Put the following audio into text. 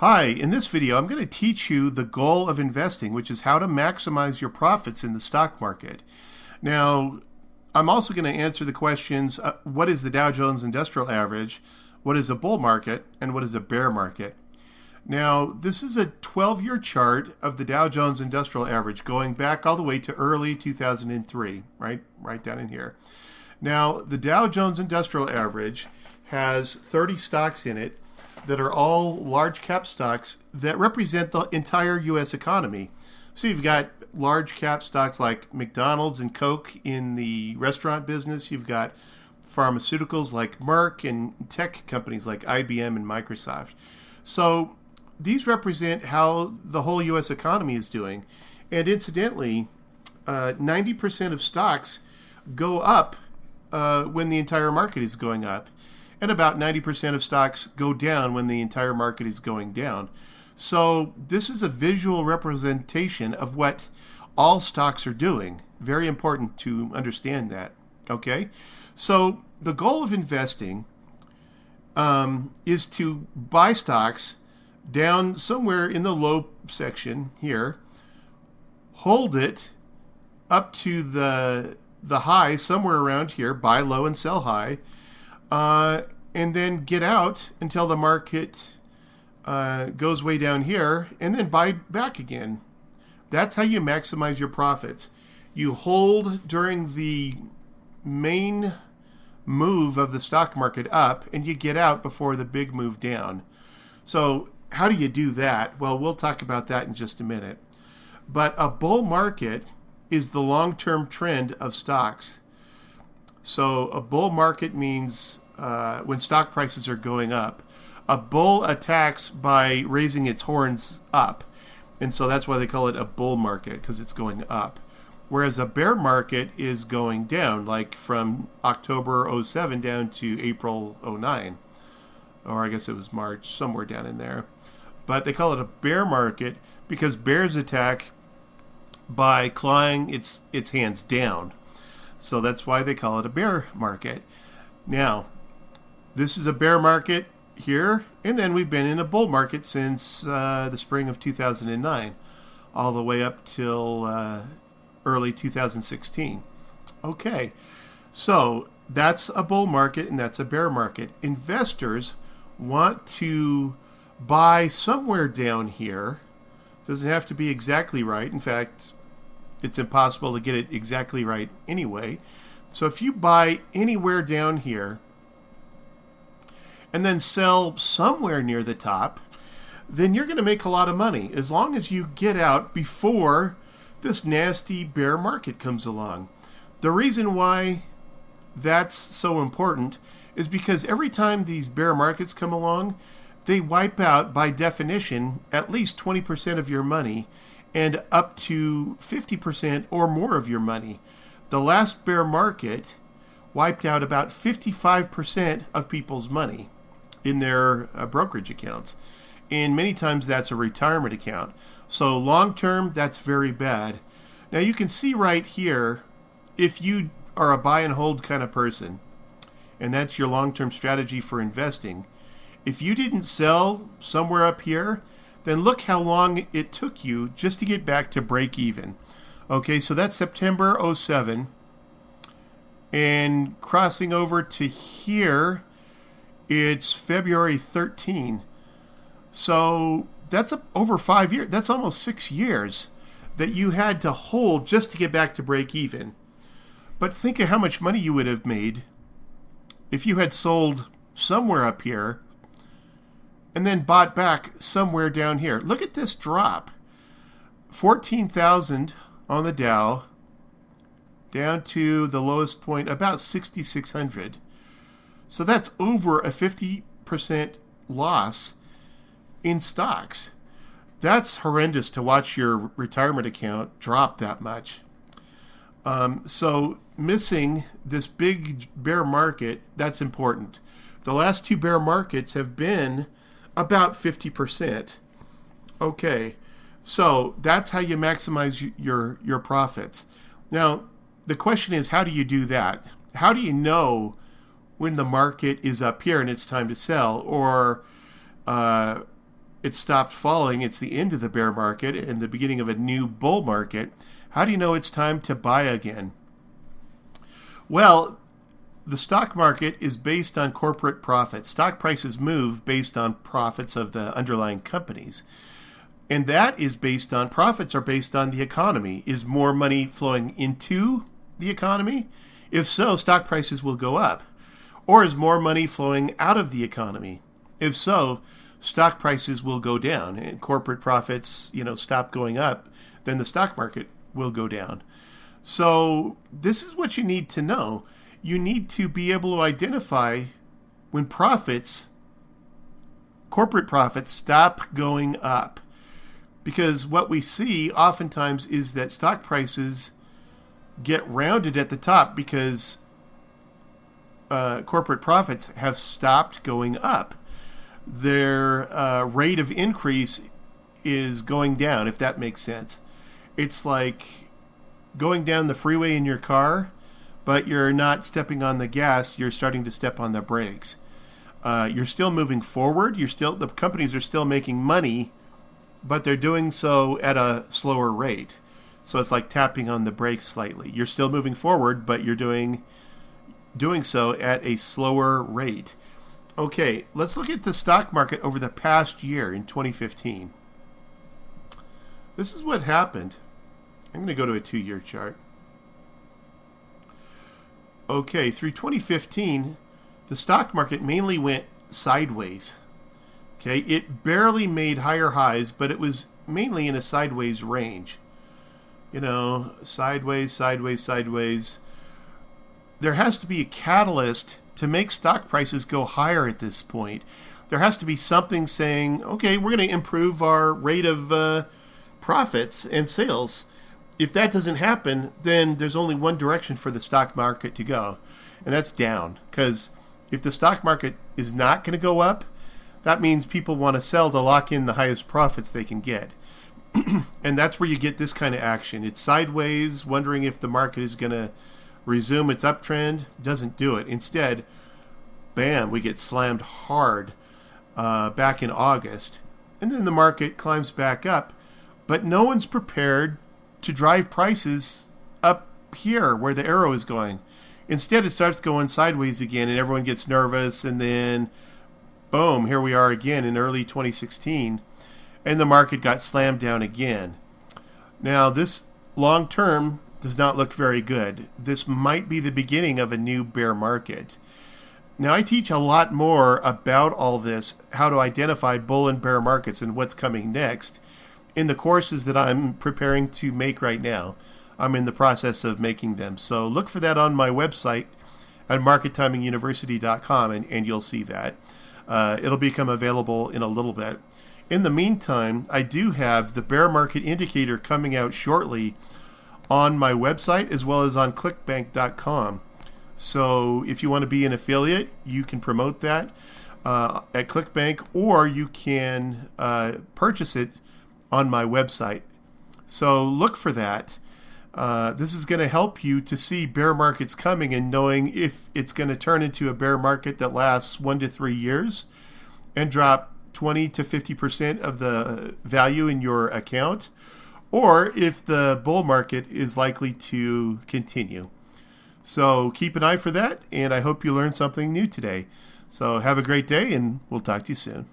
Hi, in this video I'm going to teach you the goal of investing, which is how to maximize your profits in the stock market. Now, I'm also going to answer the questions, what is the Dow Jones Industrial Average, what is a bull market, and what is a bear market. Now, this is a 12-year chart of the Dow Jones Industrial Average going back all the way to early 2003, right down in here. Now, the Dow Jones Industrial Average has 30 stocks in it that are all large cap stocks that represent the entire U.S. economy. So you've got large cap stocks like McDonald's and Coke in the restaurant business. You've got pharmaceuticals like Merck and tech companies like IBM and Microsoft. So these represent how the whole U.S. economy is doing. And incidentally, 90% of stocks go up when the entire market is going up. And about 90% of stocks go down when the entire market is going down. So this is a visual representation of what all stocks are doing. Very important to understand that. Okay? So the goal of investing is to buy stocks down somewhere in the low section here, hold it up to the high somewhere around here, buy low and sell high, and then get out until the market goes way down here, and then buy back again. That's how you maximize your profits. You hold during the main move of the stock market up, and you get out before the big move down. So how do you do that? Well, we'll talk about that in just a minute. But a bull market is the long-term trend of stocks. So a bull market means when stock prices are going up. A bull attacks by raising its horns up. And so that's why they call it a bull market, because it's going up. Whereas a bear market is going down, like from October 07 down to April 09. Or I guess it was March, somewhere down in there. But they call it a bear market because bears attack by clawing its hands down. So that's why they call it a bear market. Now, this is a bear market here, and then we've been in a bull market since the spring of 2009, all the way up till early 2016. Okay, so that's a bull market and that's a bear market. Investors want to buy somewhere down here. Doesn't have to be exactly right. In fact, it's impossible to get it exactly right anyway. So if you buy anywhere down here and then sell somewhere near the top, then you're going to make a lot of money as long as you get out before this nasty bear market comes along. The reason why that's so important is because every time these bear markets come along, they wipe out, by definition, at least 20% of your money and up to 50% or more of your money. The last bear market wiped out about 55% of people's money in their brokerage accounts. And many times that's a retirement account. So long term, that's very bad. Now you can see right here, if you are a buy and hold kind of person, and that's your long-term strategy for investing, if you didn't sell somewhere up here, then look how long it took you just to get back to break even. Okay, so that's September 07. And crossing over to here, it's February 13. So that's over 5 years. That's almost 6 years that you had to hold just to get back to break even. But think of how much money you would have made if you had sold somewhere up here and then bought back somewhere down here. Look at this drop. 14,000 on the Dow, down to the lowest point, about 6,600. So that's over a 50% loss in stocks. That's horrendous to watch your retirement account drop that much. So missing this big bear market, that's important. The last two bear markets have been about 50%. Okay, so that's how you maximize your profits. Now, the question is, how do you do that? How do you know when the market is up here and it's time to sell, or it stopped falling, it's the end of the bear market and the beginning of a new bull market, how do you know it's time to buy again? Well, the stock market is based on corporate profits. Stock prices move based on profits of the underlying companies. And that is based on, profits are based on the economy. Is more money flowing into the economy? If so, stock prices will go up. Or is more money flowing out of the economy? If so, stock prices will go down. And corporate profits, stop going up, then the stock market will go down. So this is what you need to know. You need to be able to identify when corporate profits stop going up. Because what we see oftentimes is that stock prices get rounded at the top because corporate profits have stopped going up. Their rate of increase is going down, if that makes sense. It's like going down the freeway in your car, but you're not stepping on the gas, you're starting to step on the brakes. You're still moving forward, the companies are still making money, but they're doing so at a slower rate. So it's like tapping on the brakes slightly. You're still moving forward, but you're doing so at a slower rate. Okay, let's look at the stock market over the past year in 2015. This is what happened. I'm going to go to a 2-year chart. Okay, through 2015, the stock market mainly went sideways. Okay, it barely made higher highs, but it was mainly in a sideways range. Sideways, sideways, sideways. There has to be a catalyst to make stock prices go higher at this point. There has to be something saying, okay, we're going to improve our rate of profits and sales. If that doesn't happen, then there's only one direction for the stock market to go, and that's down. Because if the stock market is not going to go up, that means people want to sell to lock in the highest profits they can get. And that's where you get this kind of action. It's sideways, wondering if the market is going to resume its uptrend. Doesn't do it. Instead, bam, we get slammed hard back in August. And then the market climbs back up. But no one's prepared to drive prices up here where the arrow is going. Instead, it starts going sideways again, and everyone gets nervous, and then boom, here we are again in early 2016, and the market got slammed down again. Now, this long term does not look very good. This might be the beginning of a new bear market. Now, I teach a lot more about all this, how to identify bull and bear markets and what's coming next, in the courses that I'm preparing to make right now. I'm in the process of making them. So look for that on my website at markettiminguniversity.com, and you'll see that. It'll become available in a little bit. In the meantime, I do have the bear market indicator coming out shortly on my website as well as on clickbank.com. So if you want to be an affiliate, you can promote that at ClickBank, or you can purchase it on my website. So look for that. This is going to help you to see bear markets coming and knowing if it's going to turn into a bear market that lasts 1 to 3 years and drop 20 to 50% of the value in your account, or if the bull market is likely to continue. So keep an eye for that, and I hope you learned something new today. So have a great day, and we'll talk to you soon.